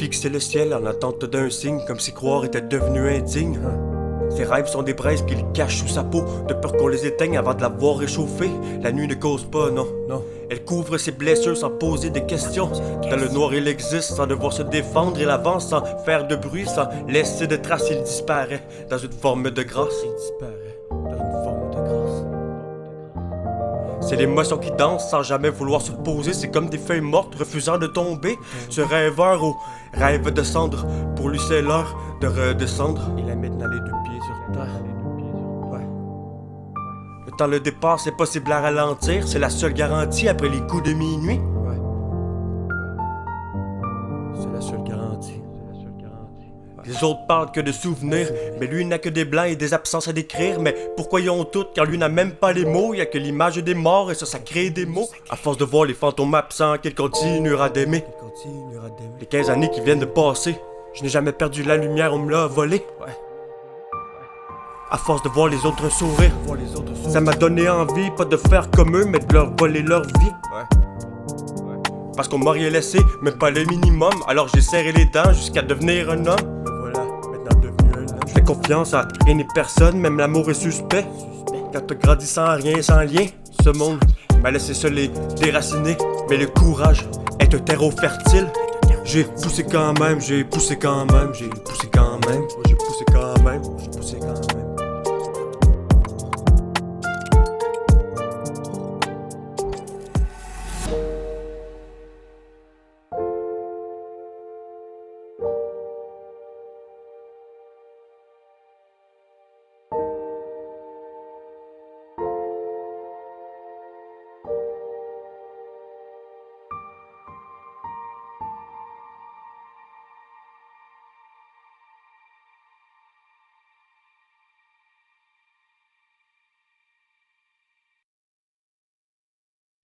fixer le ciel en attente d'un signe, comme si croire était devenu indigne. Ses rêves sont des braises qu'il cache sous sa peau, de peur qu'on les éteigne avant de la voir réchauffer. La nuit ne cause pas, non. Elle couvre ses blessures sans poser de questions. Dans le noir il existe sans devoir se défendre. Il avance sans faire de bruit, sans laisser de traces. Il disparaît dans une forme de grâce. C'est l'émotion qui danse sans jamais vouloir se poser. C'est comme des feuilles mortes refusant de tomber. Ce rêveur au rêve de cendre, pour lui c'est l'heure de redescendre. Il la met dans les deux pieds sur terre. Le temps le dépasse, c'est possible à ralentir. C'est la seule garantie après les coups de minuit. C'est la seule garantie. Les autres parlent que de souvenirs, mais lui n'a que des blancs et des absences à décrire. Mais pourquoi ils ont toutes, car lui n'a même pas les mots. Y a que l'image des morts et ça crée des mots. À force de voir les fantômes absents, qu'il continuera d'aimer. Les 15 années qui viennent de passer, je n'ai jamais perdu la lumière, on me l'a volé. À force de voir les autres sourire, ça m'a donné envie, pas de faire comme eux, mais de leur voler leur vie. Parce qu'on m'a rien laissé, même pas le minimum. Alors j'ai serré les dents jusqu'à devenir un homme. Je fais confiance à rien et personne, même l'amour est suspect. Quand t'as grandi sans rien, sans lien, ce monde m'a laissé seul et déraciné. Mais le courage est un terreau fertile. J'ai poussé quand même, j'ai poussé quand même, j'ai poussé quand même, j'ai poussé quand même.